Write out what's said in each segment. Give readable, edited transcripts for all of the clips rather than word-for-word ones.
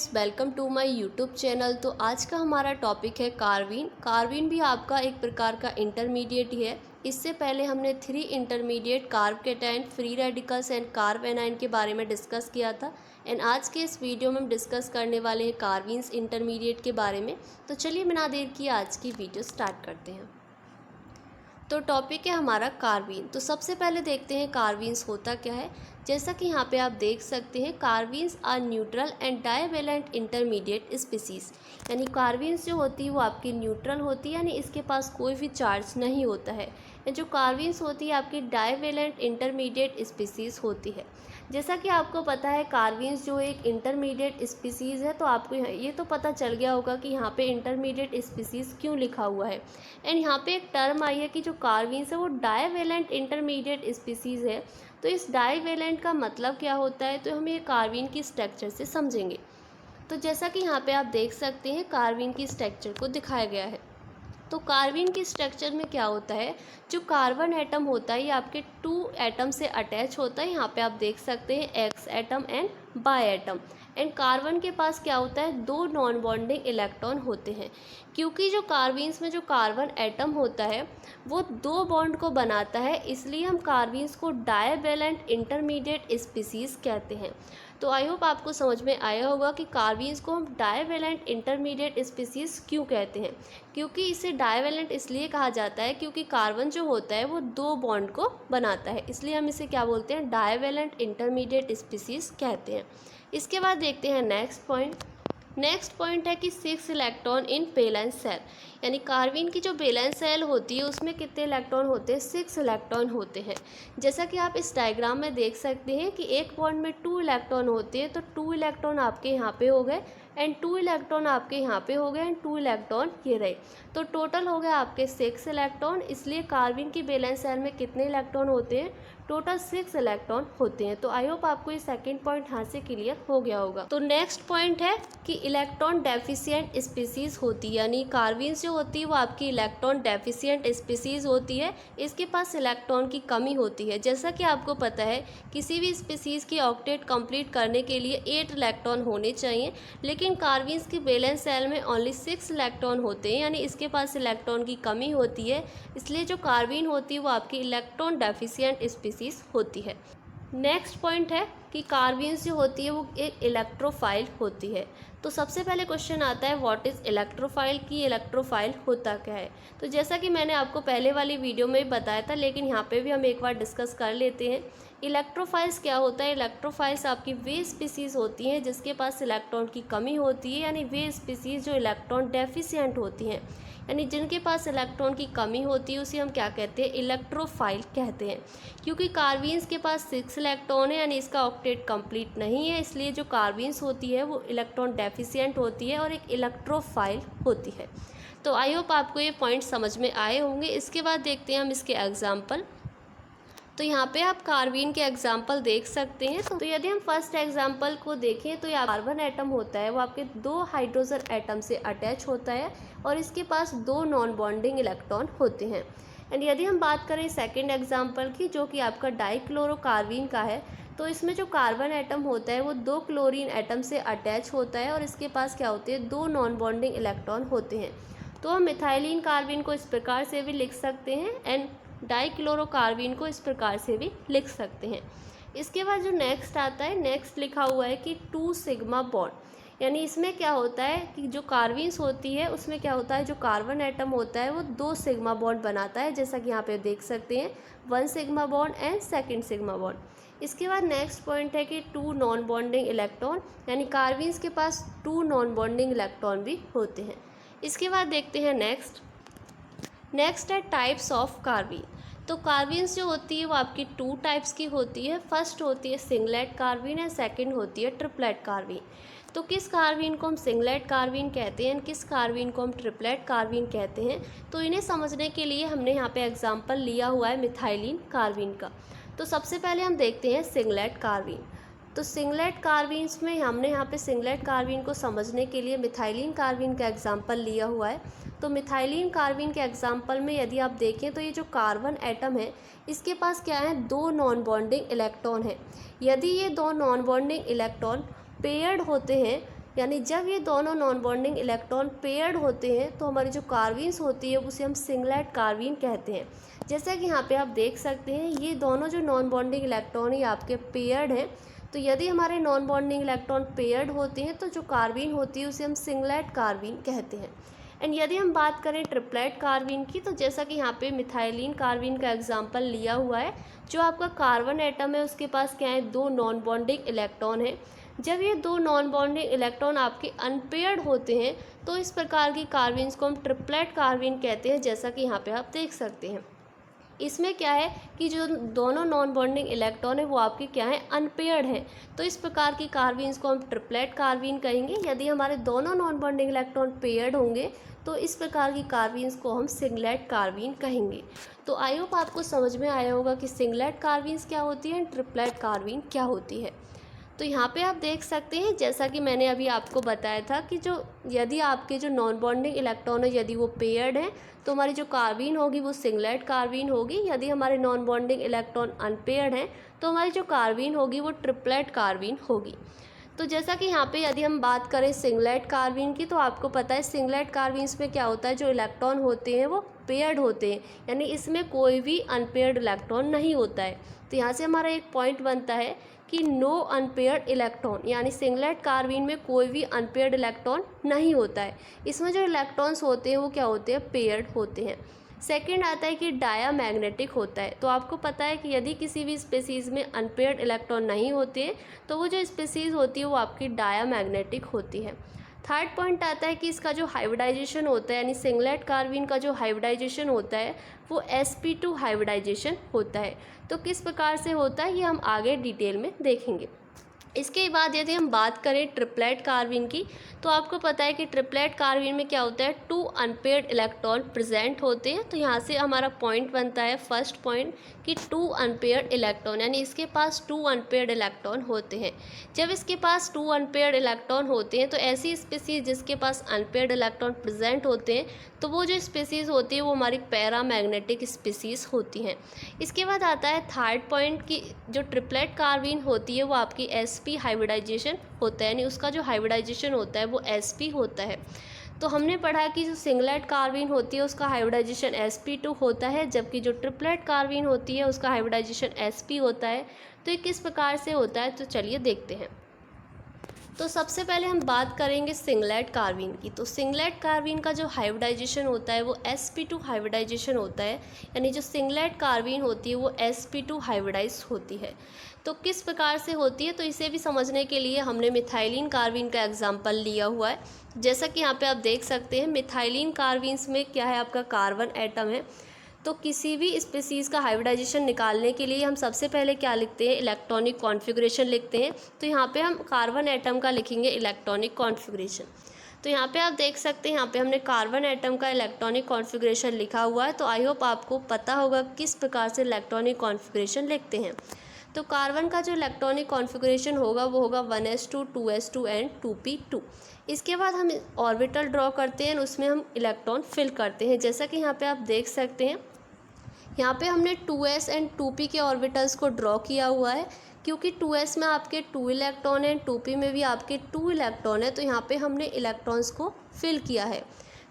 Friends, welcome to my YouTube channel. तो आज का हमारा टॉपिक है कार्बीन। कार्बीन भी आपका एक प्रकार का इंटरमीडिएट ही है। इससे पहले हमने 3 intermediate carb cation, free radicals and carb anion के बारे में डिस्कस किया था। एंड आज के इस वीडियो में हम डिस्कस करने वाले हैं कार्बीन्स इंटरमीडिएट के बारे में। तो चलिए बिना देर किए आज की वीडियो स्टार्ट करते हैं। तो टॉपिक है हमारा कार्बीन। तो सबसे पहले देखते हैं कार्बीन्स होता क्या है। जैसा कि यहाँ पे आप देख सकते हैं, carbenes are neutral and divalent intermediate species. यानी कार्बीन्स जो होती है वो आपकी न्यूट्रल होती है, यानी इसके पास कोई भी चार्ज नहीं होता है। जो कार्बीन्स होती है आपकी डाइवेलेंट इंटरमीडिएट स्पीसीज होती है। जैसा कि आपको पता है कार्बीन्स जो एक इंटरमीडिएट स्पीसीज़ है, तो आपको ये तो पता चल गया होगा कि यहाँ पे इंटरमीडिएट स्पीसीज़ क्यों लिखा हुआ है। एंड यहाँ पे एक टर्म आई है कि जो कार्बीन्स है वो डाइवेलेंट इंटरमीडिएट स्पीसीज़ है। तो इस डाइवेलेंट का मतलब क्या होता है, तो हम ये कार्बीन की स्ट्रक्चर से समझेंगे। तो जैसा कि यहाँ पे आप देख सकते हैं कार्बीन की स्ट्रक्चर को दिखाया गया है। तो कार्बीन की स्ट्रक्चर में क्या होता है, जो कार्बन एटम होता है ये आपके 2 एटम से अटैच होता है। यहाँ पे आप देख सकते हैं x atom and by atom. And carbon के पास क्या होता है, 2 नॉन बॉन्डिंग इलेक्ट्रॉन होते हैं। क्योंकि जो कार्बीन्स में जो कार्बन एटम होता है वो 2 बॉन्ड को बनाता है, इसलिए हम कार्बीन्स को डाइवेलेंट इंटरमीडिएट स्पीसीज कहते हैं। तो आई होप आपको समझ में आया होगा कि कार्बीन्स को हम डाइवेलेंट इंटरमीडिएट स्पीसीज क्यों कहते हैं। क्योंकि इसे डाइवेलेंट इसलिए कहा जाता है क्योंकि कार्बन जो होता है वो 2 बॉन्ड को बनाता है, इसलिए हम इसे क्या बोलते हैं, डाइवेलेंट इंटरमीडिएट स्पीसीज कहते हैं। इसके बाद देखते हैं नेक्स्ट पॉइंट है कि 6 इलेक्ट्रॉन इन वैलेंस सेल। यानी कार्बीन की जो वैलेंस सेल होती है उसमें कितने इलेक्ट्रॉन होते हैं, 6 इलेक्ट्रॉन होते हैं। जैसा कि आप इस डायग्राम में देख सकते हैं कि एक बॉन्ड में 2 इलेक्ट्रॉन होते हैं। तो 2 इलेक्ट्रॉन आपके यहाँ पे हो गए एंड 2 इलेक्ट्रॉन आपके यहाँ पे हो गए एंड 2 इलेक्ट्रॉन ये रहे। तो टोटल हो गया आपके 6 इलेक्ट्रॉन। इसलिए कार्बीन की वैलेंस सेल में कितने इलेक्ट्रॉन होते हैं, टोटल 6 इलेक्ट्रॉन होते हैं। तो आई होप आपको ये सेकंड पॉइंट यहाँ से क्लियर हो गया होगा। तो नेक्स्ट पॉइंट है कि इलेक्ट्रॉन डेफिशिएंट स्पीसीज होती है। यानी कार्बीन्स जो होती है वो आपकी इलेक्ट्रॉन डेफिशिएंट स्पीसीज होती है। इसके पास इलेक्ट्रॉन की कमी होती है। जैसा कि आपको पता है किसी भी स्पीसीज की ऑक्टेट कंप्लीट करने के लिए 8 इलेक्ट्रॉन होने चाहिए, लेकिन कार्बीन्स की वैलेंस सेल में ओनली 6 इलेक्ट्रॉन होते हैं, यानी इसके पास इलेक्ट्रॉन की कमी होती है। इसलिए जो कार्बीन होती है वो आपकी इलेक्ट्रॉन डेफिशिएंट स्पीसीज होती है। नेक्स्ट पॉइंट है कि कार्बीन्स जो होती है वो एक इलेक्ट्रोफाइल होती है। तो सबसे पहले क्वेश्चन आता है व्हाट इज़ इलेक्ट्रोफाइल, की इलेक्ट्रोफाइल होता क्या है। तो जैसा कि मैंने आपको पहले वाली वीडियो में भी बताया था, लेकिन यहाँ पे भी हम एक बार डिस्कस कर लेते हैं। इलेक्ट्रोफाइल्स क्या होता है, इलेक्ट्रोफाइल्स आपकी वे स्पीसीज़ होती हैं जिसके पास इलेक्ट्रॉन की कमी होती है, यानी वे स्पीसीज़ जो इलेक्ट्रॉन डेफिशिएंट होती हैं, यानी जिनके पास इलेक्ट्रॉन की कमी होती है उसे हम क्या कहते हैं, इलेक्ट्रोफाइल कहते हैं। क्योंकि कार्बीन्स के पास 6 इलेक्ट्रॉन है, यानी इसका ऑक्टेट कंप्लीट नहीं है, इसलिए जो कार्बीन्स होती है वो इलेक्ट्रॉन डेफिशिएंट होती है और एक इलेक्ट्रोफाइल होती है। तो आई होप आपको ये पॉइंट समझ में आए होंगे। इसके बाद देखते हैं हम इसके एग्जाम्पल। तो यहाँ पे आप कार्बीन के एग्जाम्पल देख सकते हैं। तो यदि हम फर्स्ट एग्जाम्पल को देखें तो ये कार्बन एटम होता है वो आपके 2 हाइड्रोजन एटम से अटैच होता है और इसके पास 2 नॉन बॉन्डिंग इलेक्ट्रॉन होते हैं। एंड यदि हम बात करें सेकंड एग्जाम्पल की, जो कि आपका डाइक्लोरोकार्बीन का है, तो इसमें जो कार्बन एटम होता है वो 2 क्लोरीन एटम से अटैच होता है और इसके पास क्या होते हैं, 2 नॉन बॉन्डिंग इलेक्ट्रॉन होते हैं। तो हम मिथाइलिन कार्बीन को इस प्रकार से भी लिख सकते हैं एंड डाइक्लोरोकार्बीन को इस प्रकार से भी लिख सकते हैं। इसके बाद जो नेक्स्ट आता है, नेक्स्ट लिखा हुआ है कि 2 सिग्मा बॉन्ड। यानी इसमें क्या होता है कि जो कार्बीन्स होती है उसमें क्या होता है, जो कार्बन एटम होता है वो 2 सिग्मा बॉन्ड बनाता है, जैसा कि यहाँ पे देख सकते हैं 1 sigma bond and second sigma bond. इसके बाद नेक्स्ट पॉइंट है कि 2 नॉन बॉन्डिंग इलेक्ट्रॉन, यानी कार्बीन्स के पास 2 नॉन बॉन्डिंग इलेक्ट्रॉन भी होते हैं। इसके बाद देखते हैं नेक्स्ट है टाइप्स ऑफ कार्बीन। तो कार्बीन्स जो होती है वो आपकी 2 टाइप्स की होती है। फर्स्ट होती है सिंगलेट कार्बीन एंड सेकंड होती है ट्रिपलेट कार्बीन। तो किस कार्बीन को हम सिंगलेट कार्बीन कहते हैं, किस कार्बीन को हम ट्रिपलेट कार्बीन कहते हैं, तो इन्हें समझने के लिए हमने यहाँ पे एग्जांपल लिया हुआ है मिथाइलिन कार्बीन का। तो सबसे पहले हम देखते हैं सिंगलेट कार्बीन। तो सिंगलेट कार्बीन्स में हमने यहाँ पे सिंगलेट कार्बीन को समझने के लिए मिथाइलिन कार्बीन का एग्जांपल लिया हुआ है। तो मिथाइलिन कार्बीन के एग्जांपल में यदि आप देखें तो ये जो कार्बन एटम है इसके पास क्या है, 2 नॉन बॉन्डिंग इलेक्ट्रॉन है। यदि ये 2 नॉन बॉन्डिंग इलेक्ट्रॉन पेयर्ड होते हैं यानी जब ये दोनों नॉन बॉन्डिंग इलेक्ट्रॉन पेयर्ड होते हैं तो हमारी जो कार्बीन्स होती है उसे हम सिंगलेट कार्बीन कहते हैं। जैसा कि यहाँ पे आप देख सकते हैं ये दोनों जो नॉन बॉन्डिंग इलेक्ट्रॉन है आपके पेयर्ड हैं। तो यदि हमारे नॉन बॉन्डिंग इलेक्ट्रॉन पेयर्ड होते हैं तो जो कार्बीन होती है उसे हम सिंगलेट कार्बीन कहते हैं। एंड यदि हम बात करें ट्रिपलेट कार्बीन की, तो जैसा कि यहाँ पे मिथाइलिन कार्बीन का एग्जांपल लिया हुआ है। जो आपका कार्बन एटम है उसके पास क्या है, दो नॉन बॉन्डिंग इलेक्ट्रॉन है। जब ये दो नॉन बॉन्डिंग इलेक्ट्रॉन आपके अनपेयर्ड होते हैं तो इस प्रकार की कार्बीन्स को हम ट्रिपलेट कार्बीन कहते हैं, जैसा कि यहाँ पे आप देख सकते हैं। इसमें क्या है कि जो दोनों नॉन बॉन्डिंग इलेक्ट्रॉन है वो आपके क्या है, अनपेयर्ड हैं। तो इस प्रकार की कार्बीन्स को हम ट्रिपलेट कार्बीन कहेंगे। यदि हमारे दोनों नॉन बॉन्डिंग इलेक्ट्रॉन पेयर्ड होंगे तो इस प्रकार की कार्बीन्स को हम सिंगलेट कार्बीन कहेंगे। तो आई होप आपको समझ में आया होगा कि सिंगलेट कार्बीन्स क्या होती है, ट्रिपलेट कार्बीन क्या होती है। तो यहाँ पे आप देख सकते हैं, जैसा कि मैंने अभी आपको बताया था कि जो यदि आपके जो नॉन बॉन्डिंग इलेक्ट्रॉन है यदि वो पेयर्ड हैं तो हमारी जो कार्बीन होगी वो सिंगलेट कार्बीन होगी। यदि हमारे नॉन बॉन्डिंग इलेक्ट्रॉन अनपेयर्ड हैं तो हमारी जो कार्बीन होगी वो ट्रिपलेट कार्बीन होगी। तो जैसा कि यहाँ पे यदि हम बात करें सिंगलेट कार्बीन की, तो आपको पता है सिंगलेट कार्बीन्स में क्या होता है, जो इलेक्ट्रॉन होते हैं वो पेयर्ड होते हैं, यानी इसमें कोई भी अनपेयर्ड इलेक्ट्रॉन नहीं होता है। तो यहाँ से हमारा एक पॉइंट बनता है कि नो अनपेयर्ड इलेक्ट्रॉन, यानी सिंगलेट कार्बीन में कोई भी अनपेयर्ड इलेक्ट्रॉन नहीं होता है। इसमें जो इलेक्ट्रॉन्स होते हैं वो क्या होते हैं, पेयर्ड होते हैं। सेकंड आता है कि डायामैग्नेटिक होता है। तो आपको पता है कि यदि किसी भी स्पीसीज़ में अनपेयर्ड इलेक्ट्रॉन नहीं होते हैं तो वो जो स्पीसीज़ होती है वो आपकी डायामैग्नेटिक होती है। थर्ड पॉइंट आता है कि इसका जो हाइब्रिडाइजेशन होता है, यानी सिंगलेट कार्बीन का जो हाइब्रिडाइजेशन होता है वो sp2 हाइब्रिडाइजेशन होता है। तो किस प्रकार से होता है ये हम आगे डिटेल में देखेंगे। इसके बाद यदि हम बात करें ट्रिपलेट कार्बीन की, तो आपको पता है कि ट्रिपलेट कार्बीन में क्या होता है, टू अनपेयर्ड इलेक्ट्रॉन प्रेजेंट होते हैं। तो यहाँ से हमारा पॉइंट बनता है, फर्स्ट पॉइंट, कि टू अनपेयर्ड इलेक्ट्रॉन, यानी इसके पास टू अनपेयर्ड इलेक्ट्रॉन होते हैं। जब इसके पास टू अनपेयर्ड इलेक्ट्रॉन होते हैं तो ऐसी स्पीसीज जिसके पास अनपेयर्ड इलेक्ट्रॉन प्रेजेंट होते हैं तो वो जो स्पीसीज होती है वो हमारी पैरामैग्नेटिक स्पीसीज होती हैं। इसके बाद आता है थर्ड पॉइंट कि जो ट्रिपलेट कार्बीन होती है वो आपकी sp हाइब्रिडाइजेशन होता है, यानी उसका जो हाइब्रिडाइजेशन होता है वो sp होता है। तो हमने पढ़ा कि जो सिंगलेट कार्बीन होती है उसका हाइब्रिडाइजेशन sp2 होता है, जबकि जो ट्रिपलेट कार्बीन होती है उसका हाइब्रिडाइजेशन sp होता है। तो ये किस प्रकार से होता है, तो चलिए देखते हैं। तो सबसे पहले हम बात करेंगे सिंगलेट कार्बीन की। तो सिंगलेट कार्बीन का जो हाइब्रिडाइजेशन होता है वो sp2 हाइब्रिडाइजेशन होता है, यानी जो सिंगलेट कार्बीन होती है वो sp2 हाइब्रिडाइज होती है। तो किस प्रकार से होती है, तो इसे भी समझने के लिए हमने मिथाइलिन कार्बीन का एग्जाम्पल लिया हुआ है। जैसा कि यहाँ पे आप देख सकते हैं मिथाइलिन कार्बीन्स में क्या है, आपका कार्बन एटम है। तो किसी भी स्पीसीज़ का हाइब्रिडाइजेशन निकालने के लिए हम सबसे पहले क्या लिखते हैं, इलेक्ट्रॉनिक कॉन्फ़िगरेशन लिखते हैं। तो यहाँ पे हम कार्बन एटम का लिखेंगे इलेक्ट्रॉनिक कॉन्फ़िगरेशन। तो यहाँ पे आप देख सकते हैं यहाँ पे हमने कार्बन एटम का इलेक्ट्रॉनिक कॉन्फ़िगरेशन लिखा हुआ है। तो आई होप आपको पता होगा किस प्रकार से इलेक्ट्रॉनिक कॉन्फ़िगरेशन लिखते हैं। तो कार्बन का जो इलेक्ट्रॉनिक कॉन्फ़िगरेशन होगा वो होगा 1s2 2s2 एंड 2p2। इसके बाद हम ऑर्बिटल ड्रॉ करते हैं, उसमें हम इलेक्ट्रॉन फिल करते हैं। जैसा कि यहाँ पे आप देख सकते हैं यहाँ पे हमने 2s एंड 2p के ऑर्बिटल्स को ड्रॉ किया हुआ है, क्योंकि 2s में आपके 2 इलेक्ट्रॉन हैं, 2p में भी आपके 2 इलेक्ट्रॉन है। तो यहाँ पे हमने इलेक्ट्रॉन्स को फिल किया है।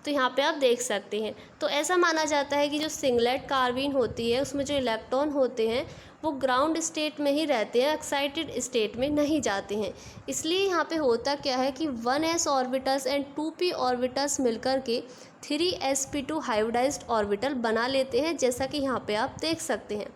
तो यहाँ पे आप देख सकते हैं। तो ऐसा माना जाता है कि जो सिंगलेट कार्बीन होती है उसमें जो इलेक्ट्रॉन होते हैं वो ग्राउंड स्टेट में ही रहते हैं, एक्साइटेड स्टेट में नहीं जाते हैं। इसलिए यहाँ पे होता क्या है कि 1s orbitals and 2p orbitals मिलकर के 3sp2 हाइब्रिडाइज्ड ऑर्बिटल बना लेते हैं, जैसा कि यहाँ पे आप देख सकते हैं।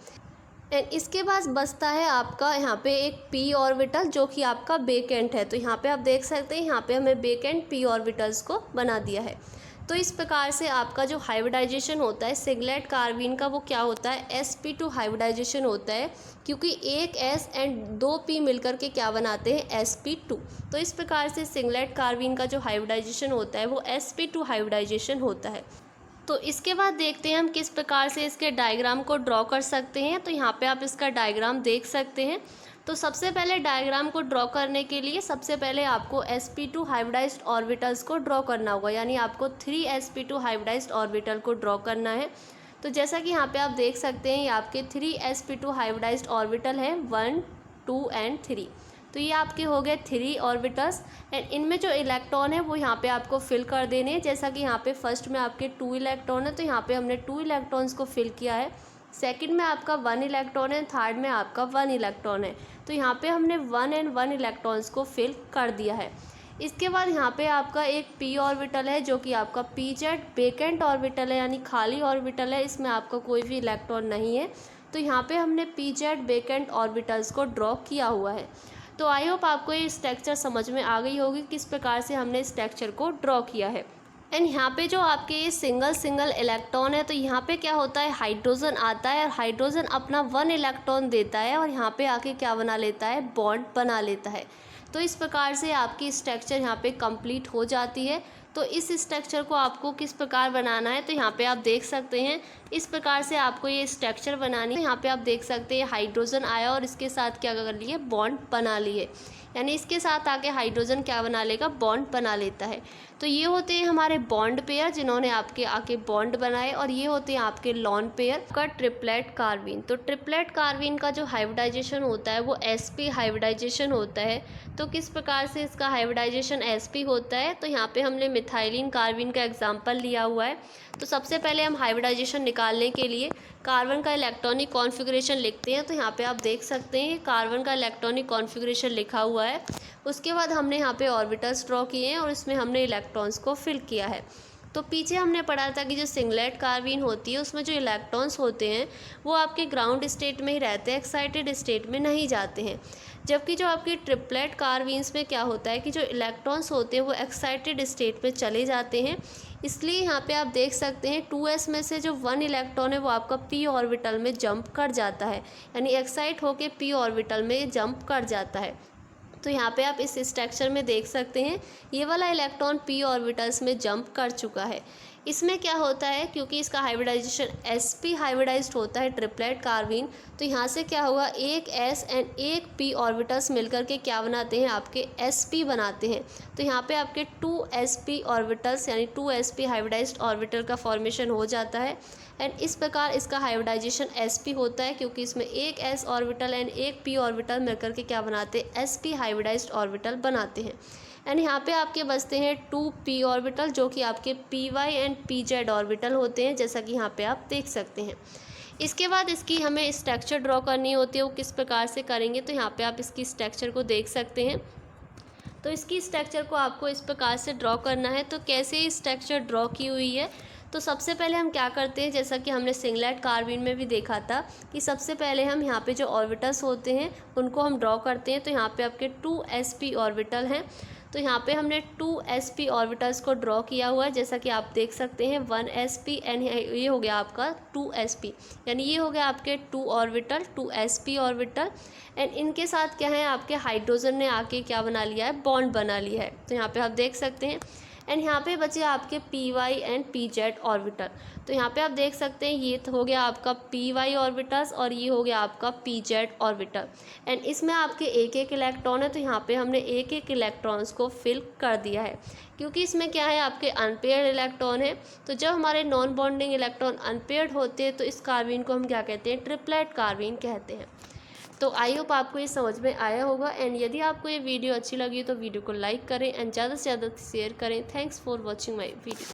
एंड इसके बाद बचता है आपका यहाँ पे एक p ऑर्बिटल जो कि आपका बेकेंट है। तो यहाँ पे आप देख सकते हैं यहाँ पे हमें बेकेंट p ऑर्बिटल्स को बना दिया है। तो इस प्रकार से आपका जो हाइब्रिडाइजेशन होता है सिंगलेट कार्बीन का वो क्या होता है, sp2 हाइब्रिडाइजेशन होता है, क्योंकि एक s एंड 2p मिलकर के क्या बनाते हैं, sp2। तो इस प्रकार से सिंगलेट कार्बीन का जो हाइब्रिडाइजेशन होता है वो sp2 हाइब्रिडाइजेशन होता है। तो इसके बाद देखते हैं हम किस प्रकार से इसके डायग्राम को ड्रॉ कर सकते हैं। तो यहाँ पे आप इसका डायग्राम देख सकते हैं। तो सबसे पहले डायग्राम को ड्रॉ करने के लिए सबसे पहले आपको sp2 हाइब्रिडाइज्ड ऑर्बिटल्स को ड्रॉ करना होगा, यानी आपको 3sp2 हाइब्रिडाइज्ड ऑर्बिटल को ड्रॉ करना है। तो जैसा कि यहाँ पे आप देख सकते हैं ये आपके 3sp2 हाइब्रिडाइज्ड ऑर्बिटल है 1 2 एंड 3। तो ये आपके हो गए 3 ऑर्बिटल्स एंड इनमें जो इलेक्ट्रॉन है वो यहाँ पे आपको फिल कर देने हैं। जैसा कि यहाँ पे फर्स्ट में आपके 2 इलेक्ट्रॉन है तो यहाँ पे हमने 2 इलेक्ट्रॉन्स को फिल किया है। सेकंड में आपका 1 इलेक्ट्रॉन है, थर्ड में आपका 1 इलेक्ट्रॉन है। तो यहाँ पे हमने 1 एंड 1 इलेक्ट्रॉन्स को फिल कर दिया है। इसके बाद यहाँ पे आपका एक p ऑर्बिटल है जो कि आपका pz वेकेंट ऑर्बिटल है, यानी खाली ऑर्बिटल है, इसमें आपका कोई भी इलेक्ट्रॉन नहीं है। तो यहाँ पे हमने pz वेकेंट ऑर्बिटल्स को ड्रॉ किया हुआ है। तो आई होप आपको ये स्ट्रक्चर समझ में आ गई होगी किस प्रकार से हमने स्ट्रक्चर को ड्रॉ किया है। एंड यहाँ पे जो आपके ये सिंगल इलेक्ट्रॉन है तो यहाँ पे क्या होता है, हाइड्रोजन आता है और हाइड्रोजन अपना 1 इलेक्ट्रॉन देता है और यहाँ पे आके क्या बना लेता है, बॉन्ड बना लेता है। तो इस प्रकार से आपकी स्ट्रक्चर यहाँ पे कंप्लीट हो जाती है। तो इस स्ट्रक्चर को आपको किस प्रकार बनाना है तो यहाँ पे आप देख सकते हैं इस प्रकार से आपको ये स्ट्रक्चर बनानी है। यहाँ पे आप देख सकते हैं हाइड्रोजन आया और इसके साथ क्या कर लिए, बॉन्ड बना लिए, यानी इसके साथ आके हाइड्रोजन क्या बना लेगा, बॉन्ड बना लेता है। तो ये होते हैं हमारे बॉन्ड पेयर जिन्होंने आपके आके बॉन्ड बनाए और ये होते हैं आपके लॉन पेयर का ट्रिपलेट कार्बीन। तो ट्रिपलेट कार्बीन का जो हाइब्रिडाइजेशन होता है वो sp हाइब्रिडाइजेशन होता है। तो किस प्रकार से इसका हाइब्रिडाइजेशन sp होता है तो यहाँ पे हमने मिथाइलिन कार्बीन का एग्जाम्पल लिया हुआ है। तो सबसे पहले हम हाइब्रिडाइजेशन निकालने के लिए कार्बन का इलेक्ट्रॉनिक कॉन्फ़िगरेशन लिखते हैं। तो यहाँ पे आप देख सकते हैं कार्बन का इलेक्ट्रॉनिक कॉन्फ़िगरेशन लिखा हुआ है। उसके बाद हमने यहाँ पे ऑर्बिटल्स ड्रॉ किए हैं और इसमें हमने इलेक्ट्रॉन्स को फिल किया है। तो पीछे हमने पढ़ा था कि जो सिंगलेट कार्बीन होती है उसमें जो इलेक्ट्रॉन्स होते हैं वो आपके ग्राउंड स्टेट में ही रहते हैं, एक्साइटेड स्टेट में नहीं जाते हैं। जबकि जो आपकी ट्रिपलेट कार्बीन्स में क्या होता है कि जो इलेक्ट्रॉन्स होते हैं वो एक्साइटेड स्टेट में चले जाते हैं। इसलिए यहाँ पे आप देख सकते हैं 2s में से जो 1 इलेक्ट्रॉन है वो आपका p ऑर्बिटल में जंप कर जाता है, यानी एक्साइट होके p ऑर्बिटल में जंप कर जाता है। तो यहाँ पे आप इस स्ट्रक्चर में देख सकते हैं ये वाला इलेक्ट्रॉन p ऑर्बिटल्स में जंप कर चुका है। इसमें क्या होता है, क्योंकि इसका हाइब्रिडाइजेशन sp हाइब्रिडाइज्ड होता है ट्रिपलेट कार्बीन, तो यहाँ से क्या होगा, एक s एंड एक p ऑर्बिटल्स मिलकर के क्या बनाते हैं, आपके sp बनाते हैं। तो यहाँ पे आपके 2sp ऑर्बिटल्स यानी 2sp हाइब्रिडाइज्ड ऑर्बिटल का फॉर्मेशन हो जाता है। एंड इस प्रकार इसका हाइब्रिडाइजेशन sp होता है क्योंकि इसमें एक s ऑर्बिटल एंड एक p ऑर्बिटल मिलकर के क्या बनाते हैं, sp हाइब्रिडाइज्ड ऑर्बिटल बनाते हैं। एंड यहाँ पे आपके बचते हैं 2p ऑर्बिटल जो कि आपके py एंड pz ऑर्बिटल होते हैं, जैसा कि यहाँ पे आप देख सकते हैं। इसके बाद इसकी हमें स्ट्रक्चर ड्रॉ करनी होती है, वो किस प्रकार से करेंगे तो यहाँ पे आप इसकी स्ट्रक्चर को देख सकते हैं। तो इसकी स्ट्रक्चर को आपको इस प्रकार से ड्रॉ करना है। तो कैसे स्ट्रक्चर ड्रॉ की हुई है, तो सबसे पहले हम क्या करते हैं, जैसा कि हमने सिंगलेट कार्बीन में भी देखा था कि सबसे पहले हम यहाँ पे जो ऑर्बिटल्स होते हैं उनको हम ड्रॉ करते हैं। तो यहाँ पे आपके 2sp ऑर्बिटल हैं, तो यहाँ पे हमने 2sp ऑर्बिटल्स को ड्रॉ किया हुआ है, जैसा कि आप देख सकते हैं 1sp एंड ये हो गया आपका 2sp, यानी ये हो गया आपके 2 ऑर्बिटल 2sp ऑर्बिटल। एंड इनके साथ क्या है, आपके हाइड्रोजन ने आके क्या बना लिया है, बॉन्ड बना लिया है। तो यहाँ पे आप देख सकते हैं। एंड यहाँ पे बचे आपके py एंड pz ऑर्बिटल। तो यहाँ पे आप देख सकते हैं ये हो गया आपका py ऑर्बिटल्स और ये हो गया आपका pz ऑर्बिटल। एंड इसमें आपके एक एक इलेक्ट्रॉन है, तो यहाँ पे हमने एक एक इलेक्ट्रॉन्स को फिल कर दिया है क्योंकि इसमें क्या है, आपके अनपेयर्ड इलेक्ट्रॉन है। तो जब हमारे नॉन बॉन्डिंग इलेक्ट्रॉन अनपेयर्ड होते हैं तो इस कार्बीन को हम क्या कहते हैं, ट्रिपलेट कार्बीन कहते हैं। तो आई होप आपको ये समझ में आया होगा। एंड यदि आपको ये वीडियो अच्छी लगी तो वीडियो को लाइक करें एंड ज़्यादा से ज़्यादा शेयर करें। Thanks for watching my video.